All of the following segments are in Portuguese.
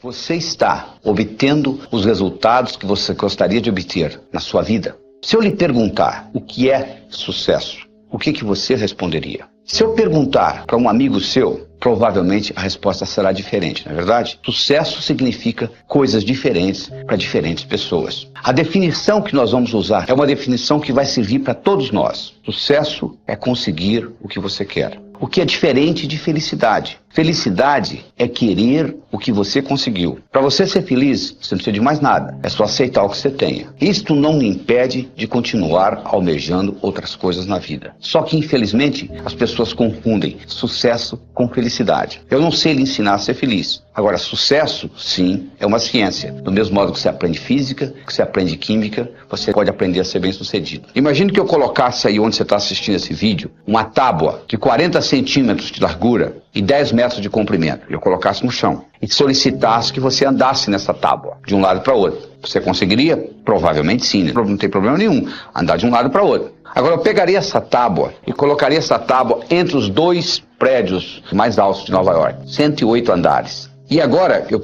Você está obtendo os resultados que você gostaria de obter na sua vida? Se eu lhe perguntar o que é sucesso, o que você responderia? Se eu perguntar para um amigo seu, provavelmente a resposta será diferente, não é verdade? Sucesso significa coisas diferentes para diferentes pessoas. A definição que nós vamos usar é uma definição que vai servir para todos nós. Sucesso é conseguir o que você quer. O que é diferente de felicidade. Felicidade é querer o que você conseguiu. Para você ser feliz, você não precisa de mais nada. É só aceitar o que você tenha. Isto não me impede de continuar almejando outras coisas na vida. Só que, infelizmente, as pessoas confundem sucesso com felicidade. Eu não sei lhe ensinar a ser feliz. Agora, sucesso, sim, é uma ciência. Do mesmo modo que você aprende física, que você aprende química, você pode aprender a ser bem-sucedido. Imagine que eu colocasse aí onde você está assistindo esse vídeo, uma tábua de 40 centímetros de largura e 10 metros de comprimento. Eu colocasse no chão e solicitasse que você andasse nessa tábua, de um lado para o outro. Você conseguiria? Provavelmente sim, né? Não tem problema nenhum andar de um lado para o outro. Agora eu pegaria essa tábua e colocaria essa tábua entre os dois prédios mais altos de Nova York, 108 andares. E agora eu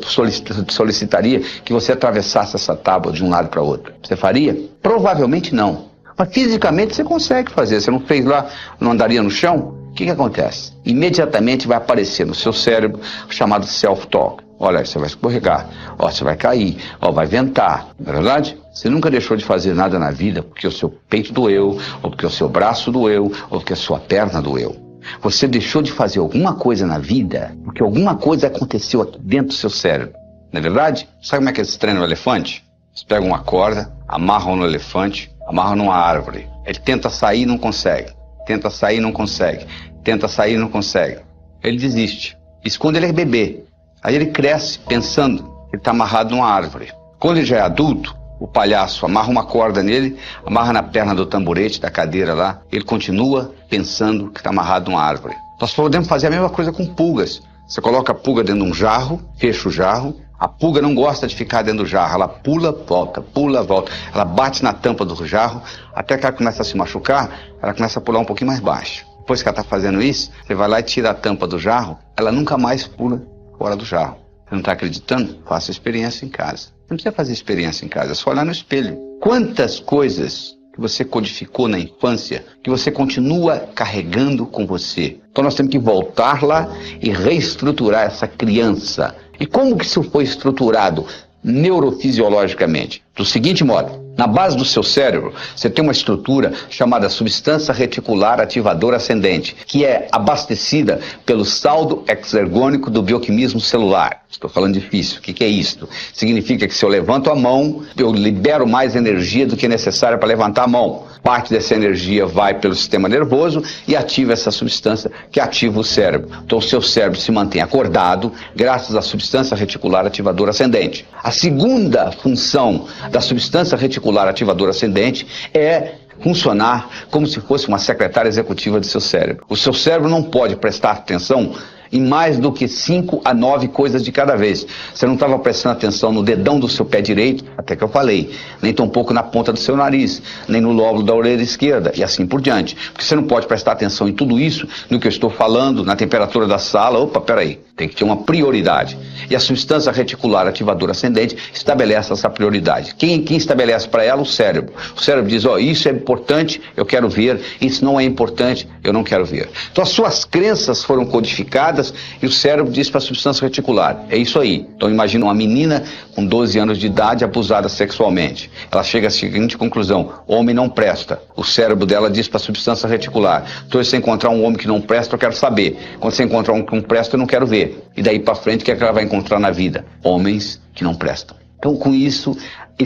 solicitaria que você atravessasse essa tábua de um lado para o outro. Você faria? Provavelmente não. Mas fisicamente você consegue fazer. Você não fez lá, não andaria no chão? O que acontece? Imediatamente vai aparecer no seu cérebro o chamado self-talk. Olha, você vai escorregar, ó, você vai cair, ó, vai ventar. Não é verdade? Você nunca deixou de fazer nada na vida porque o seu peito doeu, ou porque o seu braço doeu, ou porque a sua perna doeu. Você deixou de fazer alguma coisa na vida porque alguma coisa aconteceu aqui dentro do seu cérebro. Não é verdade? Sabe como é que eles treinam o elefante? Eles pegam uma corda, amarram no elefante, amarram numa árvore. Ele tenta sair e não consegue. Tenta sair e não consegue. Tenta sair e não consegue. Ele desiste. Isso quando ele é bebê. Aí ele cresce pensando que ele está amarrado numa árvore. Quando ele já é adulto, o palhaço amarra uma corda nele, amarra na perna do tamborete, da cadeira lá. Ele continua pensando que está amarrado numa árvore. Nós podemos fazer a mesma coisa com pulgas. Você coloca a pulga dentro de um jarro, fecha o jarro. A pulga não gosta de ficar dentro do jarro. Ela pula, volta, pula, volta. Ela bate na tampa do jarro, até que ela começa a se machucar, ela começa a pular um pouquinho mais baixo. Depois que ela está fazendo isso, você vai lá e tira a tampa do jarro, ela nunca mais pula fora do jarro. Você não está acreditando? Faça experiência em casa. Não precisa fazer experiência em casa, é só olhar no espelho. Quantas coisas que você codificou na infância, que você continua carregando com você. Então nós temos que voltar lá e reestruturar essa criança. E como que isso foi estruturado neurofisiologicamente? Do seguinte modo: na base do seu cérebro, você tem uma estrutura chamada substância reticular ativadora ascendente, que é abastecida pelo saldo exergônico do bioquímico celular. Estou falando difícil. O que é isso? Significa que se eu levanto a mão, eu libero mais energia do que é necessária para levantar a mão. Parte dessa energia vai pelo sistema nervoso e ativa essa substância que ativa o cérebro. Então o seu cérebro se mantém acordado graças à substância reticular ativadora ascendente. A segunda função da substância reticular ativadora ascendente é funcionar como se fosse uma secretária executiva do seu cérebro. O seu cérebro não pode prestar atenção em mais do que 5 a 9 coisas de cada vez. Você não estava prestando atenção no dedão do seu pé direito, até que eu falei, nem tampouco na ponta do seu nariz, nem no lóbulo da orelha esquerda, e assim por diante. Porque você não pode prestar atenção em tudo isso, no que eu estou falando, na temperatura da sala. Opa, peraí, tem que ter uma prioridade. E a substância reticular ativadora ascendente estabelece essa prioridade. Quem estabelece para ela? O cérebro. O cérebro diz, ó, isso é importante, eu quero ver, isso não é importante, eu não quero ver. Então as suas crenças foram codificadas e o cérebro diz para a substância reticular, é isso aí. Então imagina uma menina com 12 anos de idade abusada sexualmente. Ela chega à seguinte conclusão: homem não presta. O cérebro dela diz para a substância reticular, então se você encontrar um homem que não presta, eu quero saber. Quando você encontrar um que não presta, eu não quero ver. E daí para frente, o que é que ela vai encontrar na vida? Homens que não prestam. Então com isso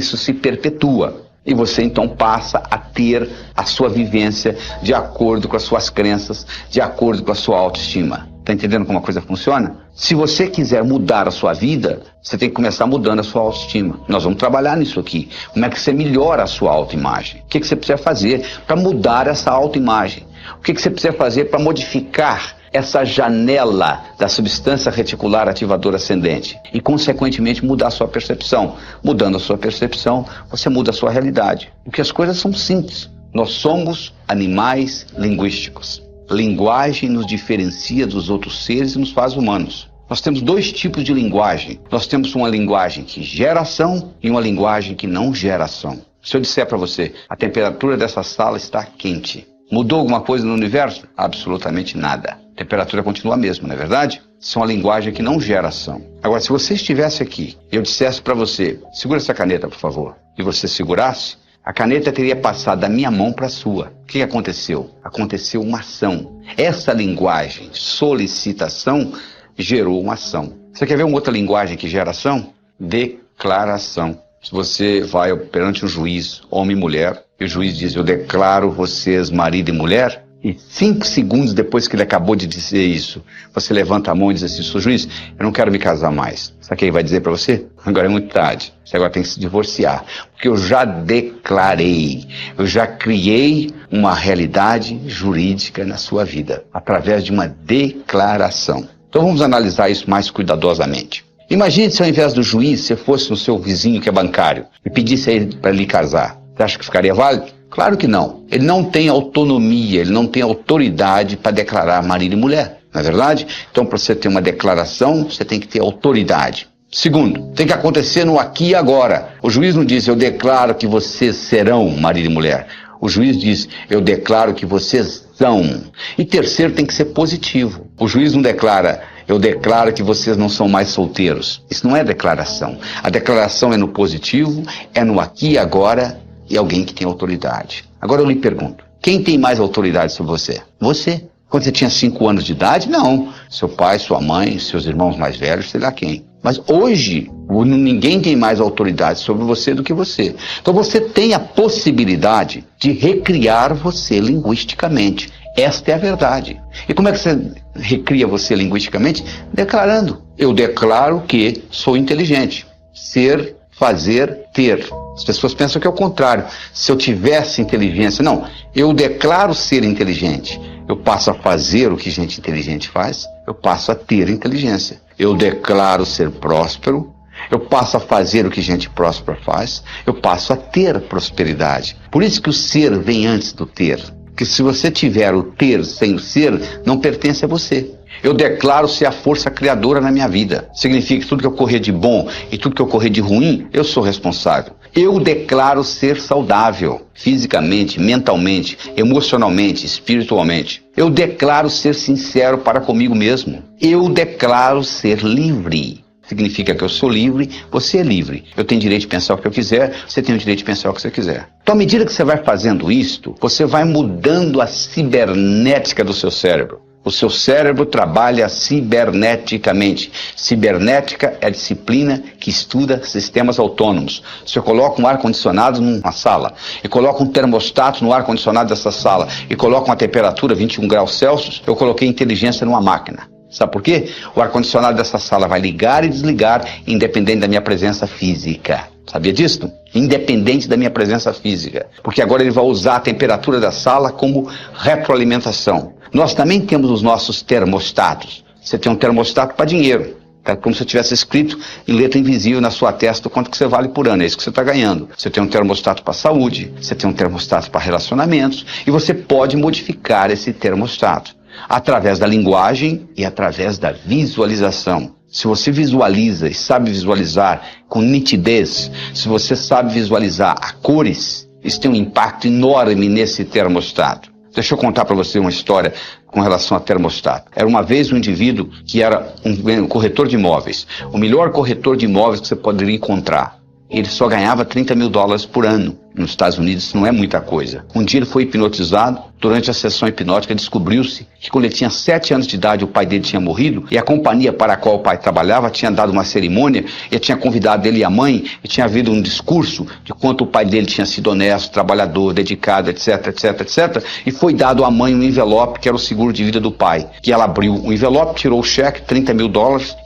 se perpetua. E você então passa a ter a sua vivência de acordo com as suas crenças, de acordo com a sua autoestima. Está entendendo como a coisa funciona? Se você quiser mudar a sua vida, você tem que começar mudando a sua autoestima. Nós vamos trabalhar nisso aqui. Como é que você melhora a sua autoimagem? O que você precisa fazer para mudar essa autoimagem? O que você precisa fazer para modificar essa janela da substância reticular ativadora ascendente e, consequentemente, mudar a sua percepção? Mudando a sua percepção, você muda a sua realidade. Porque as coisas são simples. Nós somos animais linguísticos. Linguagem nos diferencia dos outros seres e nos faz humanos. Nós temos dois tipos de linguagem. Nós temos uma linguagem que gera ação e uma linguagem que não gera ação. Se eu disser para você, a temperatura dessa sala está quente, mudou alguma coisa no universo? Absolutamente nada. A temperatura continua a mesma, não é verdade? Isso é uma linguagem que não gera ação. Agora, se você estivesse aqui e eu dissesse para você, segura essa caneta, por favor, e você segurasse, a caneta teria passado da minha mão para a sua. O que aconteceu? Aconteceu uma ação. Essa linguagem, solicitação, gerou uma ação. Você quer ver uma outra linguagem que gera ação? Declaração. Se você vai perante um juiz, homem e mulher, e o juiz diz, eu declaro vocês marido e mulher, e 5 segundos depois que ele acabou de dizer isso, você levanta a mão e diz assim, sou juiz, eu não quero me casar mais. Sabe o que ele vai dizer para você? Agora é muito tarde, você agora tem que se divorciar, porque eu já declarei, eu já criei uma realidade jurídica na sua vida, através de uma declaração. Então vamos analisar isso mais cuidadosamente. Imagine se ao invés do juiz, você fosse no seu vizinho que é bancário e pedisse a ele para lhe casar. Você acha que ficaria válido? Claro que não. Ele não tem autonomia, ele não tem autoridade para declarar marido e mulher, não é verdade? Então, para você ter uma declaração, você tem que ter autoridade. Segundo, tem que acontecer no aqui e agora. O juiz não diz, eu declaro que vocês serão marido e mulher. O juiz diz, eu declaro que vocês são. E terceiro, tem que ser positivo. O juiz não declara, eu declaro que vocês não são mais solteiros. Isso não é declaração. A declaração é no positivo, é no aqui e agora, e alguém que tem autoridade. Agora eu lhe pergunto, quem tem mais autoridade sobre você? Você. Quando você tinha 5 anos de idade, não. Seu pai, sua mãe, seus irmãos mais velhos, sei lá quem. Mas hoje, ninguém tem mais autoridade sobre você do que você. Então você tem a possibilidade de recriar você linguisticamente. Esta é a verdade. E como é que você recria você linguisticamente? Declarando. Eu declaro que sou inteligente. Ser, fazer, ter. As pessoas pensam que é o contrário. Se eu tivesse inteligência, não. Eu declaro ser inteligente. Eu passo a fazer o que gente inteligente faz. Eu passo a ter inteligência. Eu declaro ser próspero. Eu passo a fazer o que gente próspera faz. Eu passo a ter prosperidade. Por isso que o ser vem antes do ter. Porque se você tiver o ter sem o ser, não pertence a você. Eu declaro ser a força criadora na minha vida. Significa que tudo que ocorrer de bom e tudo que ocorrer de ruim, eu sou responsável. Eu declaro ser saudável, fisicamente, mentalmente, emocionalmente, espiritualmente. Eu declaro ser sincero para comigo mesmo. Eu declaro ser livre. Significa que eu sou livre, você é livre. Eu tenho direito de pensar o que eu quiser, você tem o direito de pensar o que você quiser. Então, à medida que você vai fazendo isto, você vai mudando a cibernética do seu cérebro. O seu cérebro trabalha ciberneticamente. Cibernética é a disciplina que estuda sistemas autônomos. Se eu coloco um ar-condicionado numa sala e coloco um termostato no ar-condicionado dessa sala e coloco uma temperatura 21 graus Celsius, eu coloquei inteligência numa máquina. Sabe por quê? O ar-condicionado dessa sala vai ligar e desligar independente da minha presença física. Sabia disso? Independente da minha presença física. Porque agora ele vai usar a temperatura da sala como retroalimentação. Nós também temos os nossos termostatos. Você tem um termostato para dinheiro. É como se tivesse escrito em letra invisível na sua testa o quanto que você vale por ano. É isso que você está ganhando. Você tem um termostato para saúde. Você tem um termostato para relacionamentos. E você pode modificar esse termostato através da linguagem e através da visualização. Se você visualiza e sabe visualizar com nitidez, se você sabe visualizar a cores, isso tem um impacto enorme nesse termostato. Deixa eu contar para você uma história com relação a termostato. Era uma vez um indivíduo que era um corretor de imóveis, o melhor corretor de imóveis que você poderia encontrar. Ele só ganhava $30 mil por ano. Nos Estados Unidos isso não é muita coisa. Um dia ele foi hipnotizado. Durante a sessão hipnótica descobriu-se que quando ele tinha 7 anos de idade o pai dele tinha morrido e a companhia para a qual o pai trabalhava tinha dado uma cerimônia e tinha convidado ele e a mãe e tinha havido um discurso de quanto o pai dele tinha sido honesto, trabalhador, dedicado, etc, etc, etc. E foi dado à mãe um envelope que era o seguro de vida do pai. Que ela abriu o envelope, tirou o cheque, $30 mil,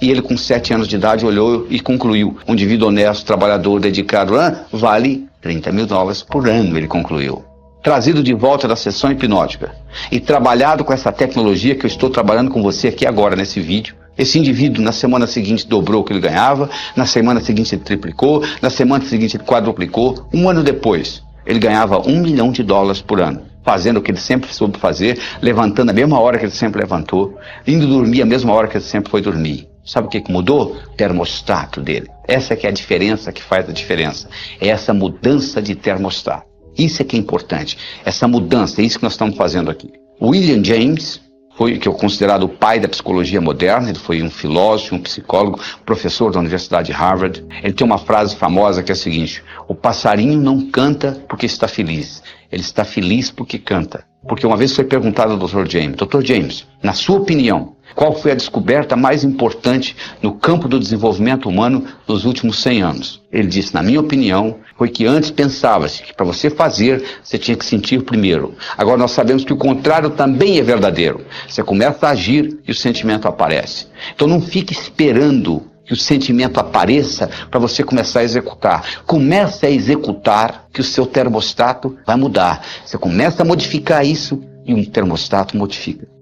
e ele com 7 anos de idade olhou e concluiu. Um indivíduo honesto, trabalhador, dedicado, vale $30 mil por ano, ele concluiu. Trazido de volta da sessão hipnótica e trabalhado com essa tecnologia que eu estou trabalhando com você aqui agora nesse vídeo, esse indivíduo na semana seguinte dobrou o que ele ganhava, na semana seguinte ele triplicou, na semana seguinte ele quadruplicou. Um ano depois, ele ganhava $1 milhão por ano, fazendo o que ele sempre soube fazer, levantando a mesma hora que ele sempre levantou, indo dormir a mesma hora que ele sempre foi dormir. Sabe o que mudou? O termostato dele. Essa é que é a diferença, que faz a diferença. É essa mudança de termostato. Isso é que é importante. Essa mudança, é isso que nós estamos fazendo aqui. William James, que é considerado o pai da psicologia moderna, ele foi um filósofo, um psicólogo, professor da Universidade de Harvard. Ele tem uma frase famosa que é a seguinte: o passarinho não canta porque está feliz, ele está feliz porque canta. Porque uma vez foi perguntado ao Dr. James: Dr. James, na sua opinião, qual foi a descoberta mais importante no campo do desenvolvimento humano nos últimos 100 anos? Ele disse: na minha opinião, foi que antes pensava-se que para você fazer, você tinha que sentir primeiro. Agora nós sabemos que o contrário também é verdadeiro. Você começa a agir e o sentimento aparece. Então não fique esperando que o sentimento apareça para você começar a executar. Comece a executar que o seu termostato vai mudar. Você começa a modificar isso e um termostato modifica.